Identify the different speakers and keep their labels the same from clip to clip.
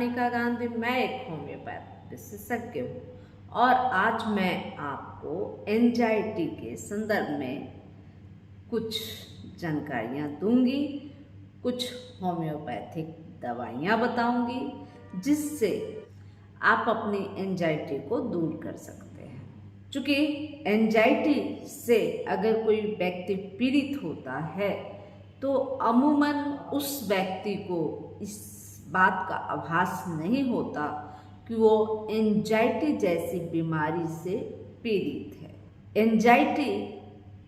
Speaker 1: अनिका गांधी, मैं एक होम्योपैथ विशेषज्ञ हूँ और आज मैं आपको एंजाइटी के संदर्भ में कुछ जानकारियाँ दूंगी, कुछ होम्योपैथिक दवाइयाँ बताऊंगी जिससे आप अपनी एंजाइटी को दूर कर सकते हैं। चूँकि एंजाइटी से अगर कोई व्यक्ति पीड़ित होता है तो अमूमन उस व्यक्ति को इस बात का आभास नहीं होता कि वो एंजाइटी जैसी बीमारी से पीड़ित है। एंजाइटी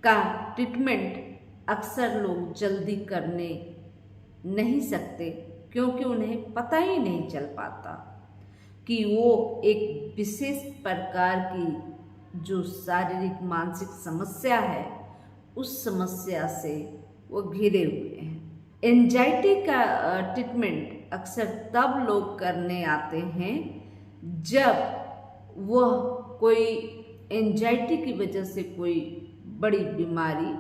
Speaker 1: का ट्रीटमेंट अक्सर लोग जल्दी करने नहीं सकते क्योंकि उन्हें पता ही नहीं चल पाता कि वो एक विशेष प्रकार की जो शारीरिक मानसिक समस्या है उस समस्या से वो घिरे हुए हैं। एंजाइटी का ट्रीटमेंट अक्सर तब लोग करने आते हैं जब वह कोई एंजाइटी की वजह से कोई बड़ी बीमारी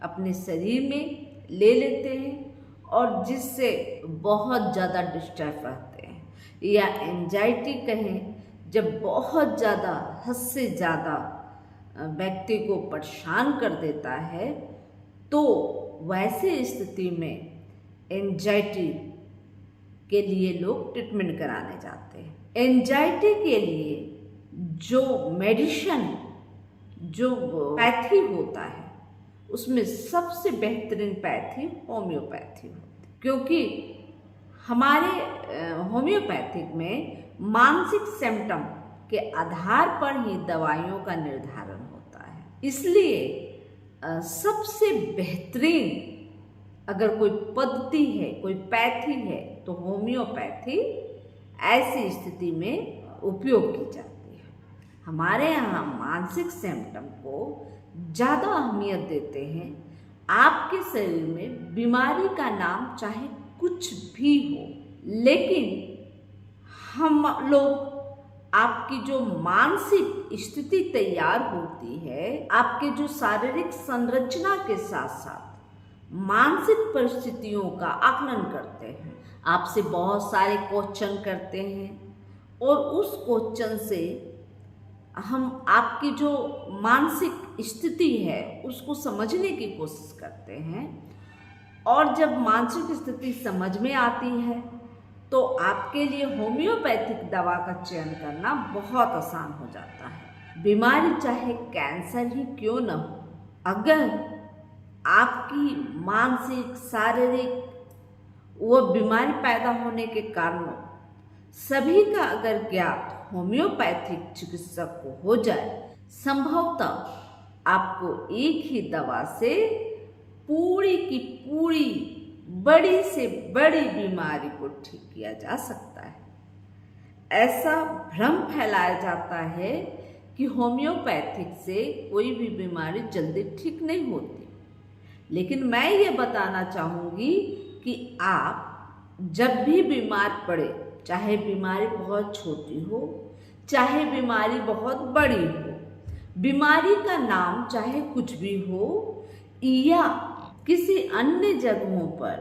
Speaker 1: अपने शरीर में ले लेते हैं और जिससे बहुत ज़्यादा डिस्टर्ब रहते हैं, या एंजाइटी कहें जब बहुत ज़्यादा हद से ज़्यादा व्यक्ति को परेशान कर देता है, तो वैसे स्थिति में एंजाइटी के लिए लोग ट्रीटमेंट कराने जाते हैं। एंजाइटी के लिए जो मेडिसिन, जो पैथी होता है, उसमें सबसे बेहतरीन पैथी होम्योपैथी होती है, क्योंकि हमारे होम्योपैथिक में मानसिक सिम्टम के आधार पर ही दवाइयों का निर्धारण होता है। इसलिए सबसे बेहतरीन अगर कोई पद्धति है, कोई पैथी है, तो होम्योपैथी ऐसी स्थिति में उपयोग की जाती है। हमारे यहाँ मानसिक सिम्टम को ज़्यादा अहमियत देते हैं। आपके शरीर में बीमारी का नाम चाहे कुछ भी हो, लेकिन हम लोग आपकी जो मानसिक स्थिति तैयार होती है, आपके जो शारीरिक संरचना के साथ साथ मानसिक परिस्थितियों का आकलन करते हैं, आपसे बहुत सारे क्वेश्चन करते हैं और उस क्वेश्चन से हम आपकी जो मानसिक स्थिति है उसको समझने की कोशिश करते हैं। और जब मानसिक स्थिति समझ में आती है तो आपके लिए होम्योपैथिक दवा का चयन करना बहुत आसान हो जाता है। बीमारी चाहे कैंसर ही क्यों न हो, अगर आपकी मानसिक शारीरिक वह बीमारी पैदा होने के कारण सभी का अगर ज्ञात होम्योपैथिक चिकित्सक को हो जाए, संभवतः आपको एक ही दवा से पूरी की पूरी बड़ी से बड़ी बीमारी को ठीक किया जा सकता है। ऐसा भ्रम फैलाया जाता है कि होम्योपैथिक से कोई भी बीमारी जल्दी ठीक नहीं होती, लेकिन मैं ये बताना चाहूँगी कि आप जब भी बीमार पड़े, चाहे बीमारी बहुत छोटी हो, चाहे बीमारी बहुत बड़ी हो, बीमारी का नाम चाहे कुछ भी हो, या किसी अन्य जगहों पर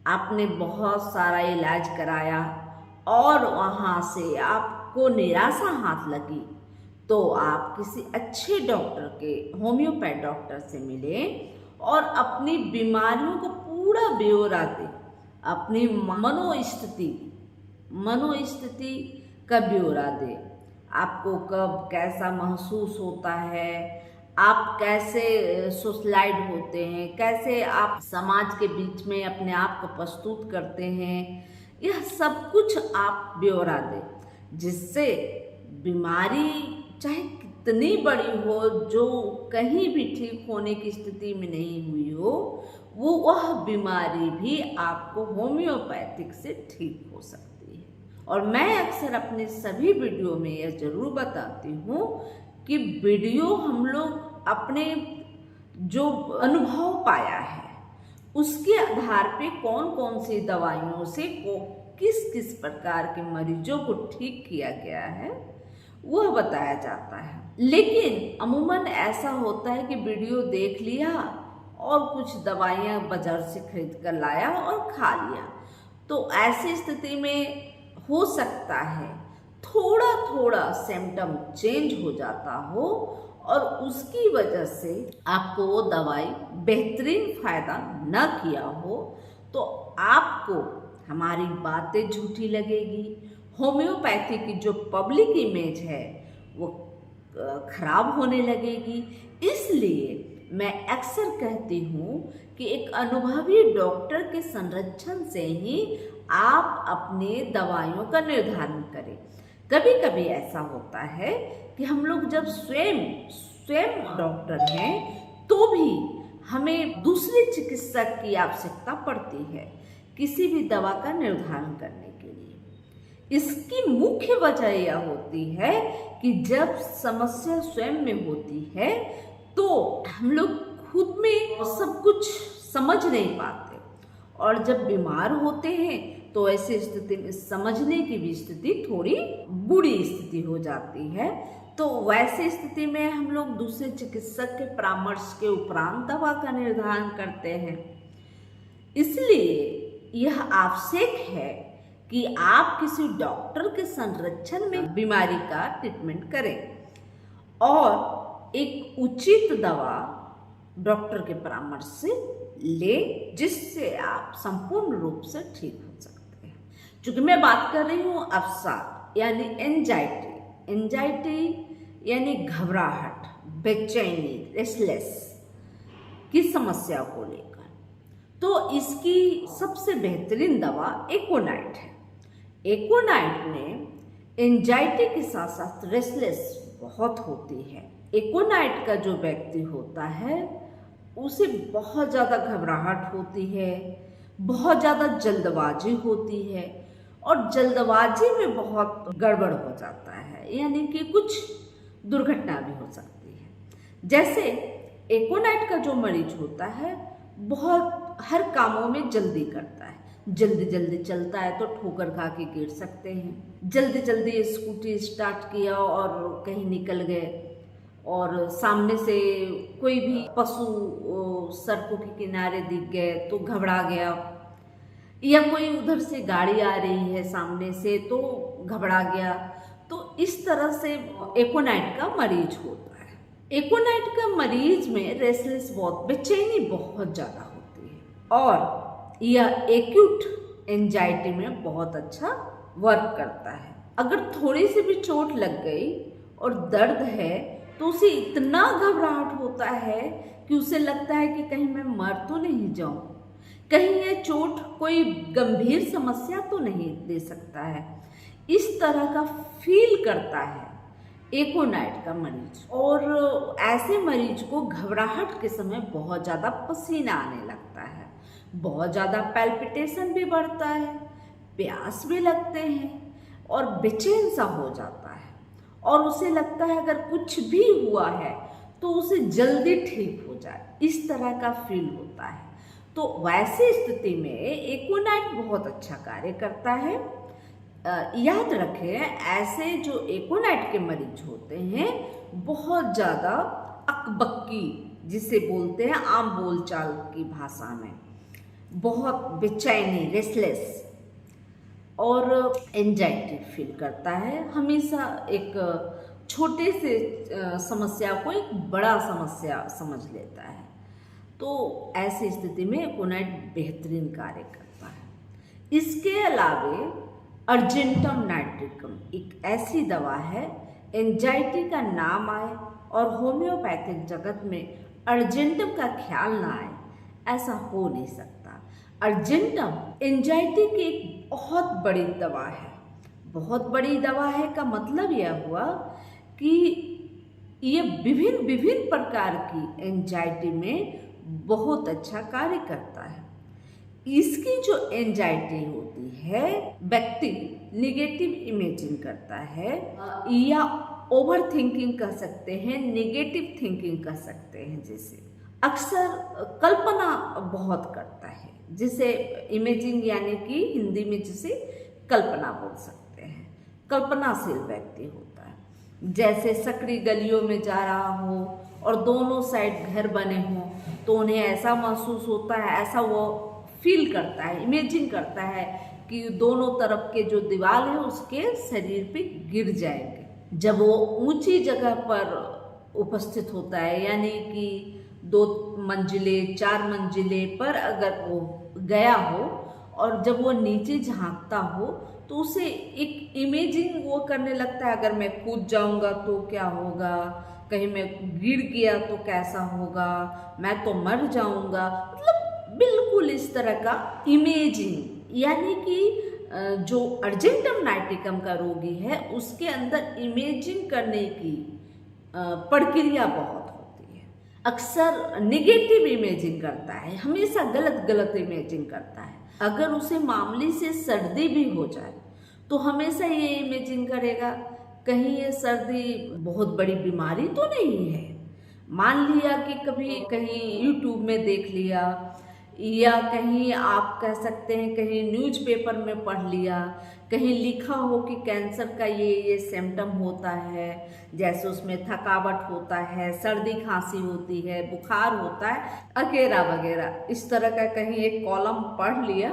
Speaker 1: आपने बहुत सारा इलाज कराया और वहाँ से आपको निराशा हाथ लगी, तो आप किसी अच्छे डॉक्टर के, होम्योपैथ डॉक्टर से मिलें और अपनी बीमारियों को पूरा ब्यौरा दें, अपनी मनोस्थिति का ब्यौरा दें। आपको कब कैसा महसूस होता है, आप कैसे सोशलाइज होते हैं, कैसे आप समाज के बीच में अपने आप को प्रस्तुत करते हैं, यह सब कुछ आप ब्यौरा दें, जिससे बीमारी चाहे कितनी बड़ी हो, जो कहीं भी ठीक होने की स्थिति में नहीं हुई हो, वह बीमारी भी आपको होम्योपैथिक से ठीक हो सकती है। और मैं अक्सर अपने सभी वीडियो में यह जरूर बताती हूँ कि वीडियो हम लोग अपने जो अनुभव पाया है उसके आधार पे कौन कौन सी दवाइयों से किस किस प्रकार के मरीजों को ठीक किया गया है वह बताया जाता है। लेकिन अमूमन ऐसा होता है कि वीडियो देख लिया और कुछ दवाइयाँ बाजार से खरीद कर लाया और खा लिया, तो ऐसी स्थिति में हो सकता है थोड़ा थोड़ा सिम्टम चेंज हो जाता हो और उसकी वजह से आपको वो दवाई बेहतरीन फायदा न किया हो, तो आपको हमारी बातें झूठी लगेगी, होम्योपैथी की जो पब्लिक इमेज है वो खराब होने लगेगी। इसलिए मैं अक्सर कहती हूँ कि एक अनुभवी डॉक्टर के संरक्षण से ही आप अपने दवाइयों का निर्धारण करें। कभी कभी ऐसा होता है कि हम लोग जब स्वयं डॉक्टर हैं तो भी हमें दूसरे चिकित्सक की आवश्यकता पड़ती है किसी भी दवा का निर्धारण करने के लिए। इसकी मुख्य वजह यह होती है कि जब समस्या स्वयं में होती है तो हम लोग खुद में सब कुछ समझ नहीं पाते, और जब बीमार होते हैं तो ऐसी स्थिति में समझने की भी स्थिति थोड़ी बुरी स्थिति हो जाती है। तो वैसी स्थिति में हम लोग दूसरे चिकित्सक के परामर्श के उपरांत दवा का निर्धारण करते हैं। इसलिए यह आवश्यक है कि आप किसी डॉक्टर के संरक्षण में बीमारी का ट्रीटमेंट करें और एक उचित दवा डॉक्टर के परामर्श से ले, जिससे आप संपूर्ण रूप से ठीक हो सकते हैं। चूंकि मैं बात कर रही हूँ अवसाद यानी एंजाइटी यानी घबराहट, बेचैनी, रेस्टलेस की समस्या को लेकर, तो इसकी सबसे बेहतरीन दवा एकोनाइट है। एकोनाइट में एंजाइटी के साथ साथ रेस्टलेस बहुत होती है। एकोनाइट का जो व्यक्ति होता है उसे बहुत ज़्यादा घबराहट होती है, बहुत ज़्यादा जल्दबाजी होती है और जल्दबाजी में बहुत गड़बड़ हो जाता है, यानी कि कुछ दुर्घटना भी हो सकती है। जैसे एकोनाइट का जो मरीज होता है बहुत हर कामों में जल्दी करता है, जल्दी जल्दी चलता है तो ठोकर खा के गिर सकते हैं, जल्दी जल्दी स्कूटी स्टार्ट किया और कहीं निकल गए, और सामने से कोई भी पशु सड़कों के किनारे दिख गए तो घबरा गया, या कोई उधर से गाड़ी आ रही है सामने से तो घबरा गया। तो इस तरह से एकोनाइट का मरीज होता है। एकोनाइट का मरीज में रेस्टलेस बहुत, बेचैनी बहुत ज़्यादा होती है और यह एक्यूट एंजाइटी में बहुत अच्छा वर्क करता है। अगर थोड़ी सी भी चोट लग गई और दर्द है तो उसे इतना घबराहट होता है कि उसे लगता है कि कहीं मैं मर तो नहीं जाऊं, कहीं यह चोट कोई गंभीर समस्या तो नहीं दे सकता है। इस तरह का फील करता है एकोनाइट का मरीज, और ऐसे मरीज को घबराहट के समय बहुत ज़्यादा पसीना आने लगता है, बहुत ज़्यादा पैल्पिटेशन भी बढ़ता है, प्यास भी लगते हैं और बेचैन सा हो जाता है, और उसे लगता है अगर कुछ भी हुआ है तो उसे जल्दी ठीक हो जाए, इस तरह का फील होता है। तो वैसी स्थिति में एकोनाइट बहुत अच्छा कार्य करता है। याद रखें, ऐसे जो एकोनाइट के मरीज होते हैं बहुत ज़्यादा अकबक्की, जिसे बोलते हैं आम बोलचाल की भाषा में, बहुत बेचैनी, रेस्टलेस और एंजाइटी फील करता है, हमेशा एक छोटे से समस्या को एक बड़ा समस्या समझ लेता है। तो ऐसी स्थिति में एकोनाइट बेहतरीन कार्य करता है। इसके अलावे अर्जेंटम नाइट्रिकम एक ऐसी दवा है, एंजाइटी का नाम आए और होम्योपैथिक जगत में अर्जेंटम का ख्याल ना आए, ऐसा हो नहीं सकता। अर्जेंटम एंजाइटी की एक बहुत बड़ी दवा है। बहुत बड़ी दवा है का मतलब यह हुआ कि ये विभिन्न प्रकार की एंजाइटी में बहुत अच्छा कार्य करता है। इसकी जो एंजाइटी होती है, व्यक्ति निगेटिव इमेजिंग करता है या ओवर थिंकिंग कर सकते हैं, नेगेटिव थिंकिंग कर सकते हैं, जैसे अक्सर कल्पना बहुत करता है, जिसे इमेजिंग यानी कि हिंदी में जिसे कल्पना बोल सकते हैं। कल्पनाशील व्यक्ति होता है, जैसे सकरी गलियों में जा रहा हो और दोनों साइड घर बने हों तो उन्हें ऐसा महसूस होता है, ऐसा वो फील करता है, इमेजिन करता है कि दोनों तरफ के जो दीवार है उसके शरीर पे गिर जाएंगे। जब वो ऊंची जगह पर उपस्थित होता है, यानी कि 2 मंजिले 4 मंजिले पर अगर वो गया हो और जब वो नीचे झांकता हो तो उसे एक इमेजिंग वो करने लगता है, अगर मैं कूद जाऊंगा तो क्या होगा, कहीं मैं गिर गया तो कैसा होगा, मैं तो मर जाऊंगा। मतलब बिल्कुल इस तरह का इमेजिंग, यानी कि जो अर्जेंटम नाइटिकम का रोगी है उसके अंदर इमेजिंग करने की प्रक्रिया बहुत होती है। अक्सर निगेटिव इमेजिंग करता है, हमेशा गलत गलत इमेजिंग करता है। अगर उसे मामूली से सर्दी भी हो जाए तो हमेशा ये इमेजिंग करेगा कहीं ये सर्दी बहुत बड़ी बीमारी तो नहीं है। मान लिया कि कभी कहीं यूट्यूब में देख लिया या कहीं आप कह सकते हैं कहीं न्यूज़पेपर में पढ़ लिया, कहीं लिखा हो कि कैंसर का ये सिम्टम होता है, जैसे उसमें थकावट होता है, सर्दी खांसी होती है, बुखार होता है वगैरह वगैरह, इस तरह का कहीं एक कॉलम पढ़ लिया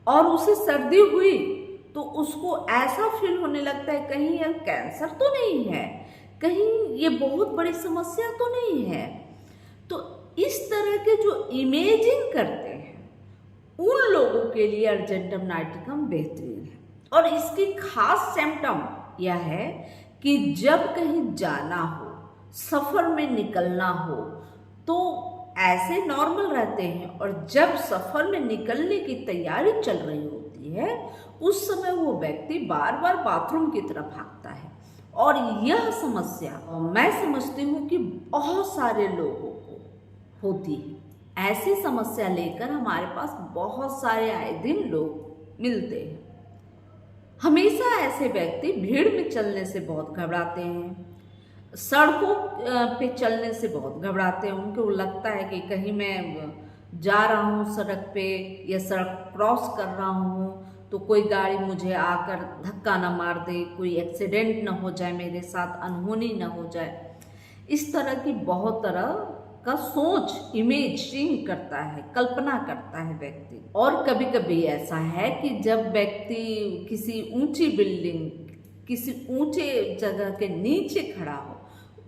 Speaker 1: और उसे सर्दी हुई तो उसको ऐसा फील होने लगता है कहीं ये कैंसर तो नहीं है, कहीं ये बहुत बड़ी समस्या तो नहीं है। तो इस तरह के जो इमेजिंग करते हैं उन लोगों के लिए अर्जेंटम नाइटिकम बेहतरीन है। और इसकी खास सिम्टम यह है कि जब कहीं जाना हो, सफ़र में निकलना हो तो ऐसे नॉर्मल रहते हैं, और जब सफ़र में निकलने की तैयारी चल रही होती है उस समय वो व्यक्ति बार बार बाथरूम की तरफ भागता है। और यह समस्या मैं समझती हूँ कि बहुत सारे लोगों को होती है। ऐसी समस्या लेकर हमारे पास बहुत सारे आए दिन लोग मिलते हैं। हमेशा ऐसे व्यक्ति भीड़ में चलने से बहुत घबराते हैं, सड़कों पे चलने से बहुत घबराते हैं। उनको लगता है कि कहीं मैं जा रहा हूँ सड़क पे या सड़क क्रॉस कर रहा हूँ तो कोई गाड़ी मुझे आकर धक्का ना मार दे, कोई एक्सीडेंट ना हो जाए मेरे साथ, अनहोनी ना हो जाए। इस तरह की बहुत तरह का सोच इमेजिंग करता है, कल्पना करता है व्यक्ति। और कभी कभी ऐसा है कि जब व्यक्ति किसी ऊंची बिल्डिंग, किसी ऊंचे जगह के नीचे खड़ा हो,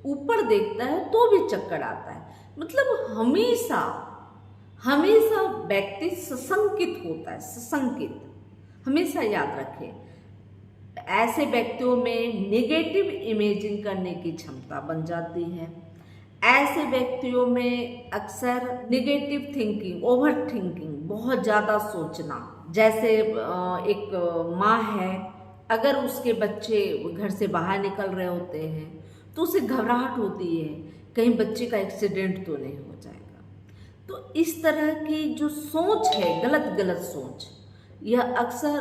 Speaker 1: ऊपर देखता है तो भी चक्कर आता है। मतलब हमेशा हमेशा व्यक्ति सशंकित होता है, सशंकित, हमेशा याद रखें। ऐसे व्यक्तियों में नेगेटिव इमेजिंग करने की क्षमता बन जाती है। ऐसे व्यक्तियों में अक्सर नेगेटिव थिंकिंग, ओवर थिंकिंग, बहुत ज़्यादा सोचना। जैसे एक माँ है, अगर उसके बच्चे घर से बाहर निकल रहे होते हैं तो उसे घबराहट होती है कहीं बच्चे का एक्सीडेंट तो नहीं हो जाएगा। तो इस तरह की जो सोच है, गलत गलत सोच, यह अक्सर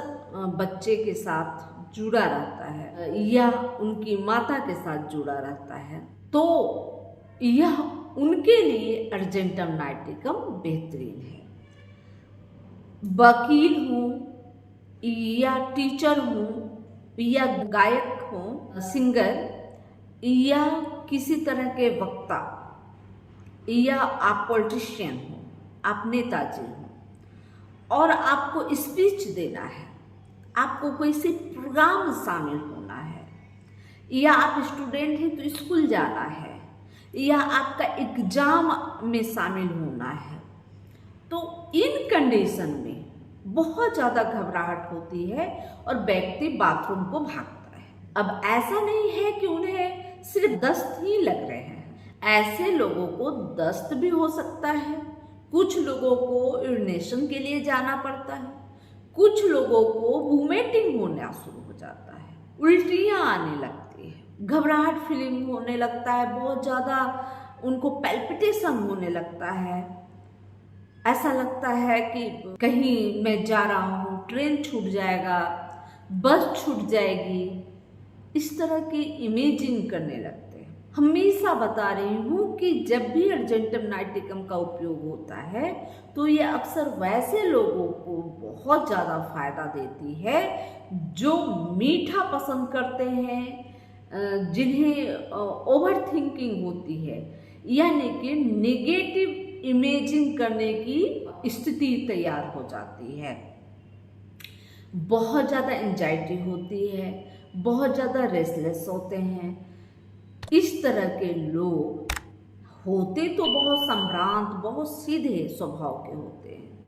Speaker 1: बच्चे के साथ जुड़ा रहता है या उनकी माता के साथ जुड़ा रहता है। तो यह उनके लिए अर्जेंटम नाइटिकम बेहतरीन है। वकील हूँ या टीचर हूँ या गायक हूँ, सिंगर, या किसी तरह के वक्ता, या आप पॉलिटिशियन हो, आप नेताजी हो और आपको स्पीच देना है, आपको कोई से प्रोग्राम में शामिल होना है, या आप स्टूडेंट हैं तो स्कूल जाना है, या आपका एग्जाम में शामिल होना है, तो इन कंडीशन में बहुत ज़्यादा घबराहट होती है और व्यक्ति बाथरूम को भागता है। अब ऐसा नहीं है कि उन्हें सिर्फ दस्त ही लग रहे हैं, ऐसे लोगों को दस्त भी हो सकता है, कुछ लोगों को यूरिनेशन के लिए जाना पड़ता है, कुछ लोगों को वोमिटिंग होना शुरू हो जाता है, उल्टियाँ आने लगती है, घबराहट फीलिंग होने लगता है, बहुत ज़्यादा उनको पैल्पिटेशन होने लगता है। ऐसा लगता है कि कहीं मैं जा रहा हूँ, ट्रेन छूट जाएगा, बस छूट जाएगी, इस तरह की इमेजिंग करने लगते हैं। हमेशा बता रही हूँ कि जब भी अर्जेंटम नाइटिकम का उपयोग होता है तो ये अक्सर वैसे लोगों को बहुत ज़्यादा फायदा देती है जो मीठा पसंद करते हैं, जिन्हें ओवर थिंकिंग होती है, यानी कि नेगेटिव इमेजिंग करने की स्थिति तैयार हो जाती है। बहुत ज़्यादा एंजाइटी होती है, बहुत ज़्यादा रेस्टलेस होते हैं। इस तरह के लोग होते तो बहुत संभ्रांत, बहुत सीधे स्वभाव के होते हैं,